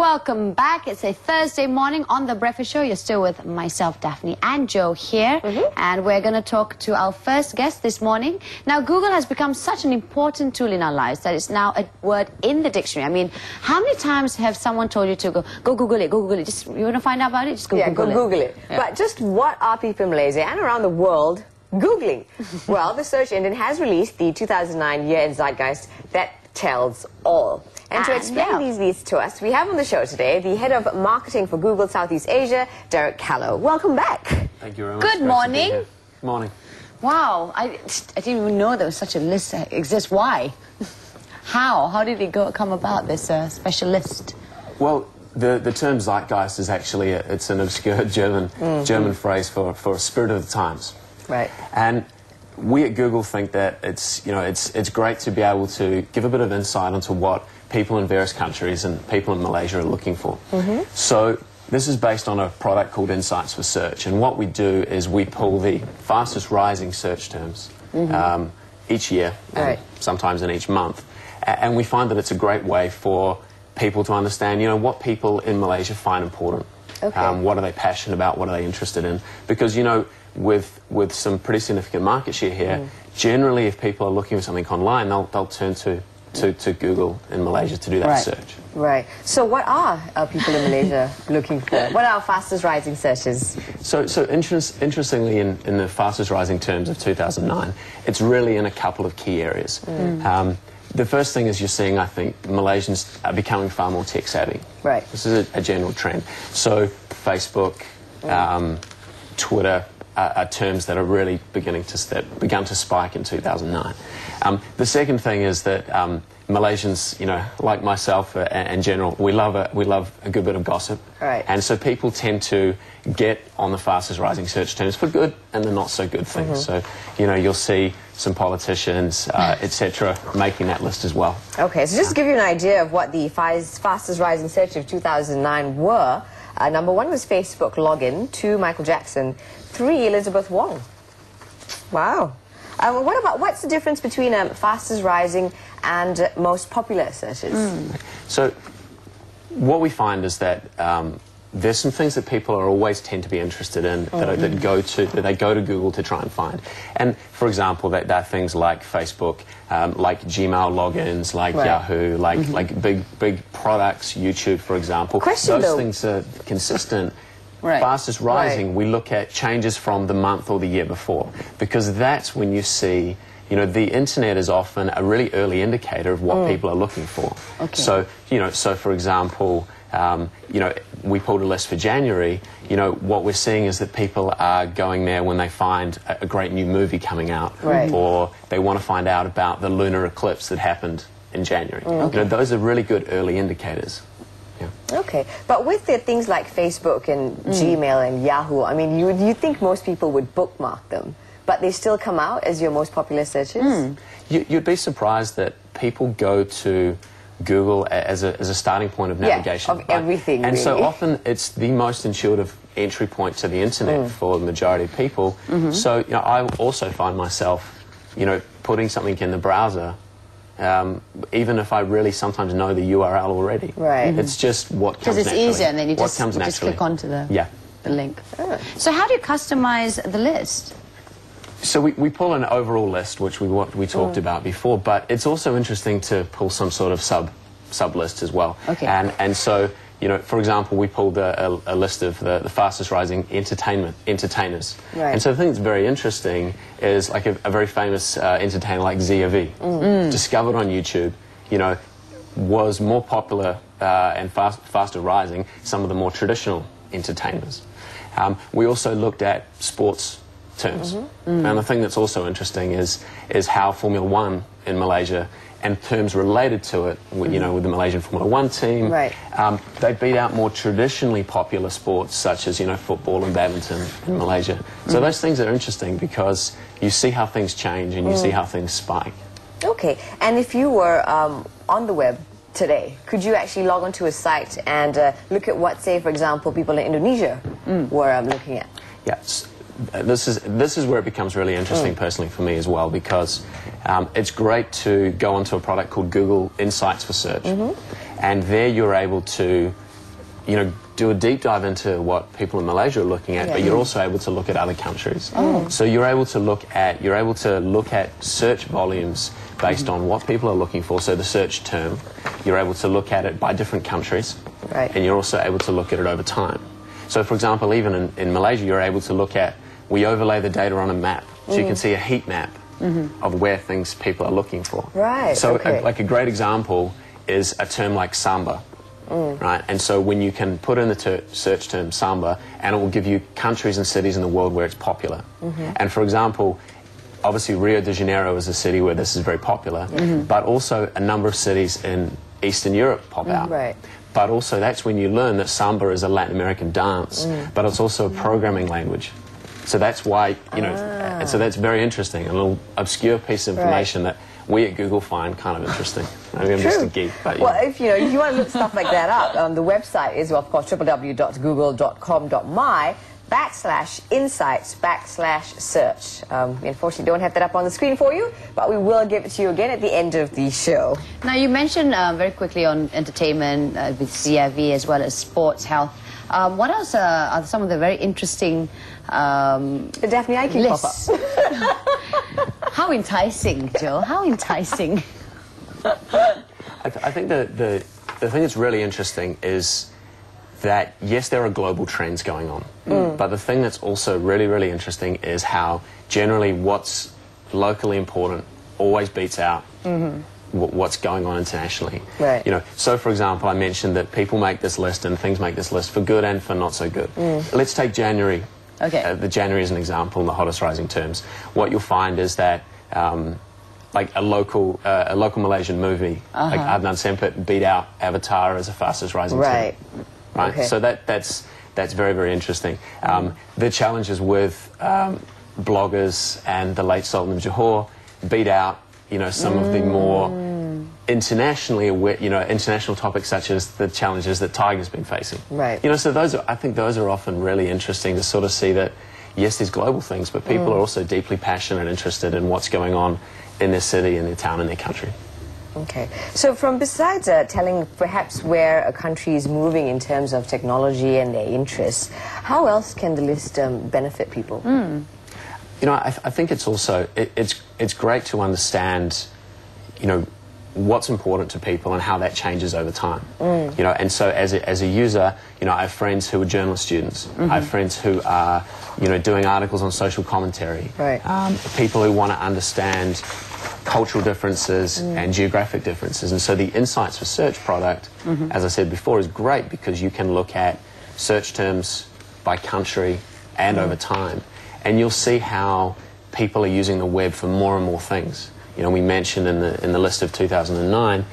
welcome back. It's a Thursday morning on The Breakfast Show. You're still with myself, Daphne, and Joe here. And we're going to talk to our first guest this morning. Now, Google has become such an important tool in our lives that it's now a word in the dictionary. I mean, how many times have someone told you to go Google it, Google it? Just, you want to find out about it? Just go Google it. Yeah. But just what are people in Malaysia and around the world Googling? Well, the search engine has released the 2009 year in Zeitgeist that tells all. And to explain these leads to us, we have on the show today the head of marketing for Google Southeast Asia, Callow. Welcome back. Thank you very much. Good morning. Good morning. Wow, I didn't even know there was such a list that exists. Why? How did it come about, this special list? Well, the term Zeitgeist is actually it's an obscure German phrase for a spirit of the times. Right. And we at Google think that it's great to be able to give a bit of insight into what people in various countries and people in Malaysia are looking for. So this is based on a product called Insights for Search, and what we do is we pull the fastest rising search terms each year, and sometimes in each month, and we find that it's a great way for people to understand, what people in Malaysia find important. What are they passionate about? What are they interested in? Because, with some pretty significant market share here, generally if people are looking for something online, they'll turn to Google in Malaysia to do that search. Right. So what are people in Malaysia looking for? What are our fastest rising searches? So interestingly, in the fastest rising terms of 2009, it's really in a couple of key areas. The first thing is you're seeing, I think, Malaysians are becoming far more tech savvy. Right. This is a general trend. So Facebook, Twitter are terms that are really begun to spike in 2009. The second thing is that Malaysians, like myself in general, we love a good bit of gossip. Right. And so people tend to get on the fastest rising search terms for good and the not so good things. So, you'll see some politicians, etc., making that list as well. Okay, so just to give you an idea of what the fastest rising search of 2009 were, number one was Facebook login, 2 Michael Jackson, 3 Elizabeth Wong. Wow. What's the difference between fastest rising and most popular searches? So what we find is that there's some things that people always tend to be interested in that they go to Google to try and find. And for example, there are things like Facebook, like Gmail logins, like Yahoo, like big products, YouTube, for example. Those things are consistent. Fastest rising, we look at changes from the month or the year before, because that's when you see, the internet is often a really early indicator of what people are looking for. So, so for example, we pulled a list for January. What we're seeing is that people are going there when they find a great new movie coming out, or they want to find out about the lunar eclipse that happened in January. Those are really good early indicators. Okay, but with the things like Facebook and Gmail and Yahoo, I mean, you think most people would bookmark them, but they still come out as your most popular searches? You'd be surprised that people go to Google as a starting point of navigation. Of everything, and really. so often it's the most intuitive entry point to the internet for the majority of people. So I also find myself, putting something in the browser, even if I really sometimes know the URL already. It's just what comes naturally. Because it's easier, and then you just click onto the link. So how do you customize the list? So we pull an overall list, which we talked about before, but it's also interesting to pull some sort of sub list as well. And so, for example, we pulled a list of the fastest rising entertainers. And so the thing that's very interesting is like a very famous entertainer like Zia V, discovered on YouTube, was more popular and faster rising some of the more traditional entertainers. We also looked at sports terms. And the thing that's also interesting is how Formula One in Malaysia and terms related to it, with the Malaysian Formula One team, they beat out more traditionally popular sports such as, football and badminton in Malaysia. So those things are interesting because you see how things change and you see how things spike. Okay, and if you were on the web today, could you actually log onto a site and look at what, say, for example, people in Indonesia were looking at? Yes. This is where it becomes really interesting personally for me as well, because it's great to go onto a product called Google Insights for Search, and there you're able to you know, do a deep dive into what people in Malaysia are looking at, but you're also able to look at other countries. So you're able to look at search volumes based on what people are looking for. So the search term, you're able to look at it by different countries, and you're also able to look at it over time. So, for example, even in Malaysia, you're able to look at, we overlay the data on a map, so you can see a heat map of where things people are looking for. So, like a great example is a term like samba. Right, and so when you can put in the search term samba, and it will give you countries and cities in the world where it's popular. And for example, obviously Rio de Janeiro is a city where this is very popular, but also a number of cities in Eastern Europe pop out. But also that's when you learn that samba is a Latin American dance, but it's also a programming language. So that's why, you know, and so that's very interesting, a little obscure piece of information that we at Google find kind of interesting. Maybe I'm just a geek. But, well, if you want to look stuff like that up, the website is, well, of course, www.google.com.my/insights/search. We unfortunately don't have that up on the screen for you, but we will give it to you again at the end of the show. Now, you mentioned very quickly on entertainment with CIV as well as sports, health. What else are some of the very interesting the Daphne IQ lists? How enticing, Joe. How enticing. I think the thing that's really interesting is that, yes, there are global trends going on, but the thing that's also really, really interesting is how generally what's locally important always beats out what's going on internationally. You know, so for example, I mentioned that people make this list and things make this list for good and for not so good. Let's take January. The January is an example in the hottest rising terms. What you'll find is that like a local Malaysian movie, like Adnan Sempit beat out Avatar as the fastest rising term. So that's very, very interesting. The challenges with bloggers and the late Sultan of Johor beat out, you know, some of the more internationally aware, you know, international topics such as the challenges that Tiger's been facing. You know, so I think those are often really interesting to sort of see that, yes, there's global things, but people are also deeply passionate and interested in what's going on in their city, in their town, in their country. So from besides telling perhaps where a country is moving in terms of technology and their interests, how else can the list benefit people? You know, I think it's also, it's great to understand, you know, what's important to people and how that changes over time. You know, and so as a user, you know, I have friends who are journalist students. I have friends who are, you know, doing articles on social commentary. People who want to understand cultural differences and geographic differences. And so the Insights for Search product, as I said before, is great because you can look at search terms by country and over time. And you'll see how people are using the web for more and more things. You know, we mentioned in the list of 2009,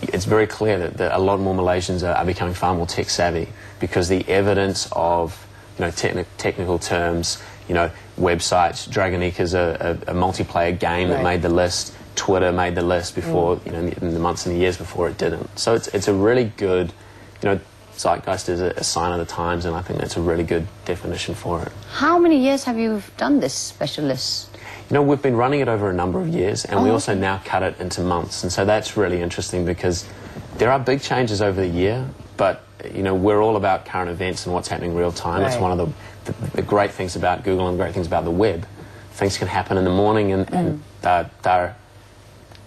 it's very clear that a lot more Malaysians are becoming far more tech savvy because the evidence of, you know, technical terms, you know, websites. Dragonika's a multiplayer game that made the list. Twitter made the list before, you know, in the months and the years before it didn't. So it's a really good, you know, Zeitgeist is a sign of the times, and I think that's a really good definition for it. How many years have you done this special list? You know, we've been running it over a number of years, and we also now cut it into months, and so that's really interesting because there are big changes over the year, but, you know, we're all about current events and what's happening real time. It's one of the great things about Google and great things about the web. Things can happen in the morning and they're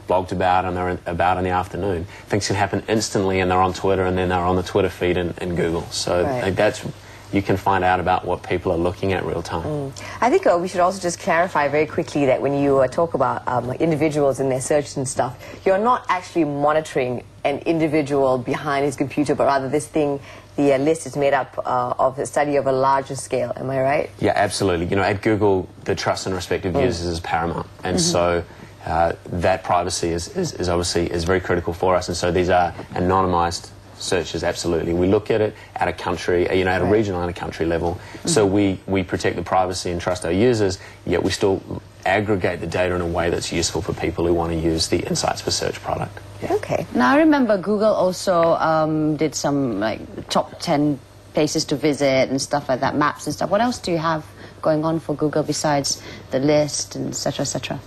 blogged about and they're about in the afternoon. Things can happen instantly and they're on Twitter and then they're on the Twitter feed in Google. So that's, you can find out about what people are looking at real time. I think we should also just clarify very quickly that when you talk about individuals and their search and stuff, you're not actually monitoring an individual behind his computer, but rather this thing, the list is made up of a study of a larger scale. Am I right? Yeah, absolutely. You know, at Google, the trust and respect of users is paramount, and so that privacy is obviously very critical for us. And so these are anonymized searches. Absolutely, we look at it at a country, you know, at a regional and a country level. So we protect the privacy and trust our users, yet we still aggregate the data in a way that's useful for people who want to use the Insights for Search product. Okay. Now I remember Google also did some like top 10 places to visit and stuff like that, maps and stuff. What else do you have going on for Google besides the list and etc. etc.?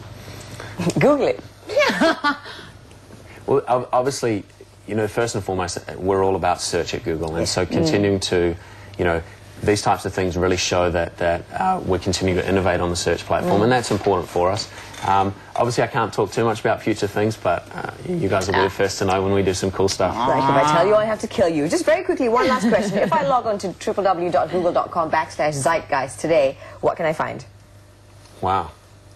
Google it. Well, obviously, you know, first and foremost, we're all about search at Google, and so continuing to, you know, these types of things really show that we're continuing to innovate on the search platform, and that's important for us. Obviously, I can't talk too much about future things, but you guys will be the first to know when we do some cool stuff. Like, if I tell you, I have to kill you. Just very quickly, one last question. If I log on to www.google.com/Zeitgeist today, what can I find? Wow.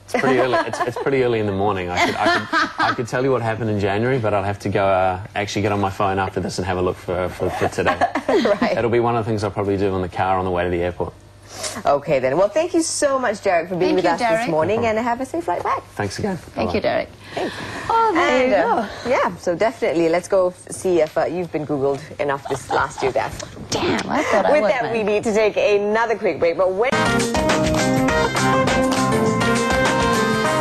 It's pretty early. It's pretty early in the morning. I could tell you what happened in January, but I'll have to go actually get on my phone after this and have a look for today. Right. It'll be one of the things I'll probably do in the car on the way to the airport. Okay, then. Well, thank you so much, Derek, for being with us this morning, and have a safe flight back. Thanks again. Thank you, Derek. Thanks. Oh, there you go. Yeah, so definitely, let's go see if you've been Googled enough this last year, Daph. Damn, I thought I was. With that, we need to take another quick break, but when